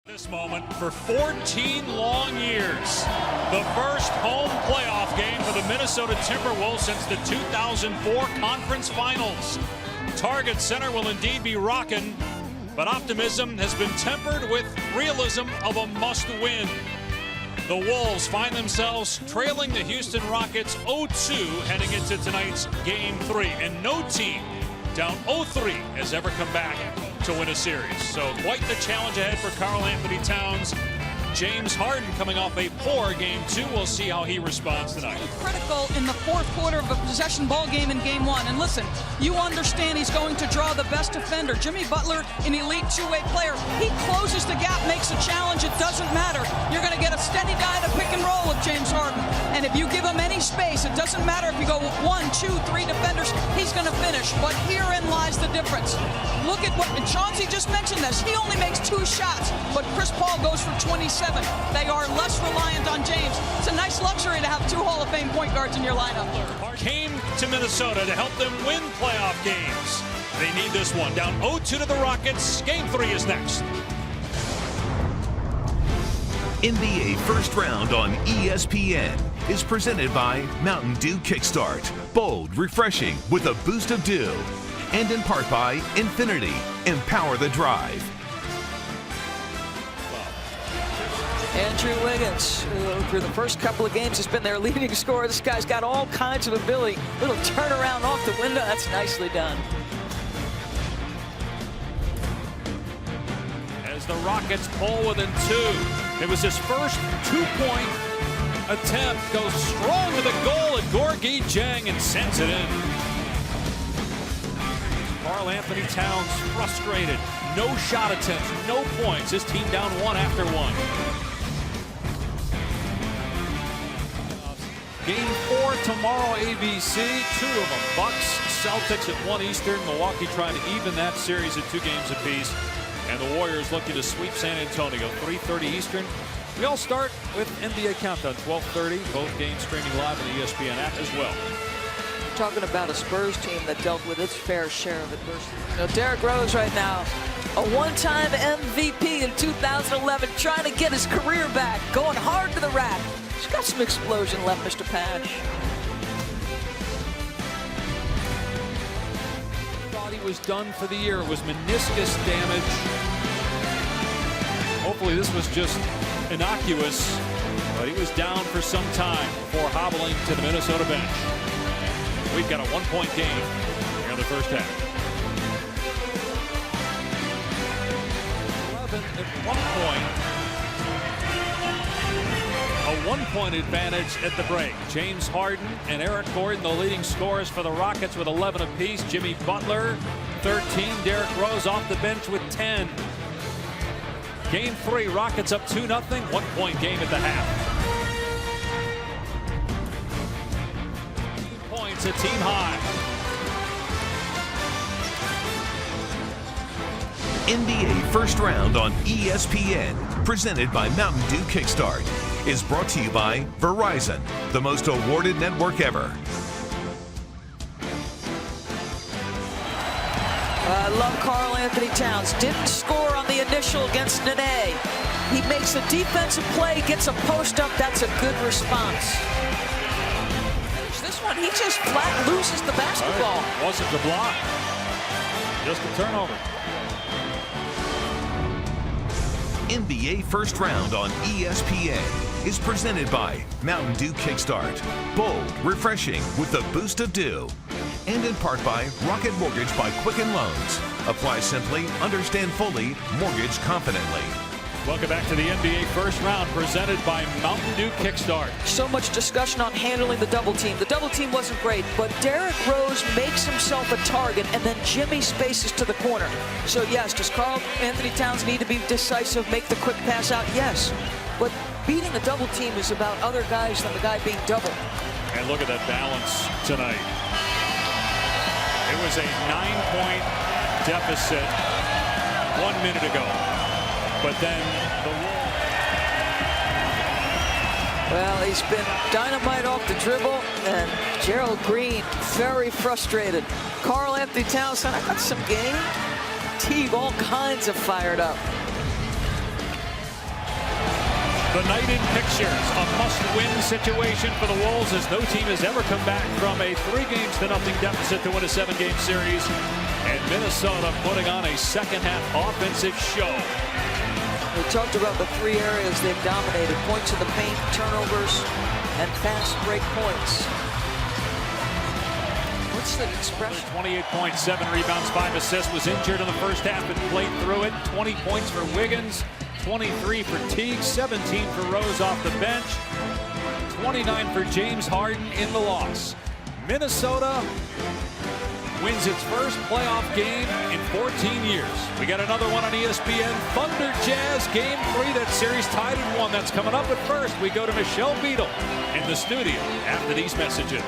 This moment for 14 long years. The first home playoff game for the Minnesota Timberwolves since the 2004 conference finals. Target Center will indeed be rocking, but optimism has been tempered with realism of a must-win. The Wolves find themselves trailing the Houston Rockets 0-2 heading into tonight's Game 3, and no team down 0-3 has ever come back to win a series. So quite the challenge ahead for Karl Anthony Towns. James Harden coming off a poor Game 2. We'll see how he responds tonight. Critical in the fourth quarter of a possession ball game in Game 1. And listen, you understand he's going to draw the best defender. Jimmy Butler, an elite two-way player. He closes the gap, makes a challenge. It doesn't matter. You're going to get a steady guy to pick and roll with James Harden. And if you give him any space, it doesn't matter if you go with 1, 2, 3 defenders, he's going to finish. But herein lies the difference. Look at what, and Chauncey just mentioned this, he only makes 2 shots, but Chris Paul goes for 27. They are less reliant on James. It's a nice luxury to have 2 Hall of Fame point guards in your lineup. Came to Minnesota to help them win playoff games. They need this one. Down 0-2 to the Rockets. Game 3 is next. NBA First Round on ESPN is presented by Mountain Dew Kickstart. Bold, refreshing with a boost of dew. And in part by Infinity. Empower the drive. Andrew Wiggins, through the first couple of games, has been their leading scorer. This guy's got all kinds of ability. Little turnaround off the window. That's nicely done. As the Rockets pull within 2. It was his first 2-point attempt. Goes strong to the goal, and Gorgui Dieng and sends it in. Karl Anthony Towns frustrated. No shot attempts, no points. His team down 1 after 1. Game 4 tomorrow, ABC. 2 of them. Bucks, Celtics at 1 Eastern. Milwaukee trying to even that series at 2 games apiece. And the Warriors looking to sweep San Antonio. 3:30 Eastern. We all start with NBA Countdown, 12:30. Both games streaming live on the ESPN app as well. Talking about a Spurs team that dealt with its fair share of adversity. So Derrick Rose right now, a one-time MVP in 2011, trying to get his career back, going hard to the rack. He's got some explosion left, Mr. Pash. Thought he was done for the year. It was meniscus damage. Hopefully this was just innocuous, but he was down for some time before hobbling to the Minnesota bench. We've got a 1-point game here in the first half. 11 at 1 point. A 1-point advantage at the break. James Harden and Eric Gordon, the leading scorers for the Rockets with 11 apiece. Jimmy Butler, 13. Derrick Rose off the bench with 10. Game 3, Rockets up 2-0. 1-point game at the half. Points a team high. NBA First Round on ESPN, presented by Mountain Dew Kickstart, is brought to you by Verizon, the most awarded network ever. I love Karl Anthony Towns. Didn't score on the initial against Nene. He makes a defensive play, gets a post up. That's a good response. This one, he just flat loses the basketball. Right. Wasn't the block, just a turnover. NBA First Round on ESPN is presented by Mountain Dew Kickstart. Bold, refreshing with the boost of dew. And in part by Rocket Mortgage by Quicken Loans. Apply simply, understand fully, mortgage confidently. Welcome back to the NBA First Round, presented by Mountain Dew Kickstart. So much discussion on handling the double team. The double team wasn't great, but Derrick Rose makes himself a target, and then Jimmy spaces to the corner. So yes, does Karl Anthony Towns need to be decisive, make the quick pass out? Yes, but beating a double team is about other guys than the guy being double. And look at that balance tonight. It was a 9-point deficit 1 minute ago. But then the wall. Well, he's been dynamite off the dribble, and Gerald Green very frustrated. Karl Anthony Towns said, I got some game. Teague all kinds of fired up. The night in pictures, a must-win situation for the Wolves as no team has ever come back from a 3-0 deficit to win a 7-game series. And Minnesota putting on a second-half offensive show. We talked about the 3 areas they've dominated: points in the paint, turnovers, and fast break points. What's the expression? 28 points, 7 rebounds, 5 assists. Was injured in the first half and played through it. 20 points for Wiggins, 23 for Teague, 17 for Rose off the bench, 29 for James Harden in the loss. Minnesota wins its first playoff game in 14 years. We got another one on ESPN. Thunder Jazz Game 3. That series tied at 1. That's coming up. But first, we go to Michelle Beadle in the studio after these messages.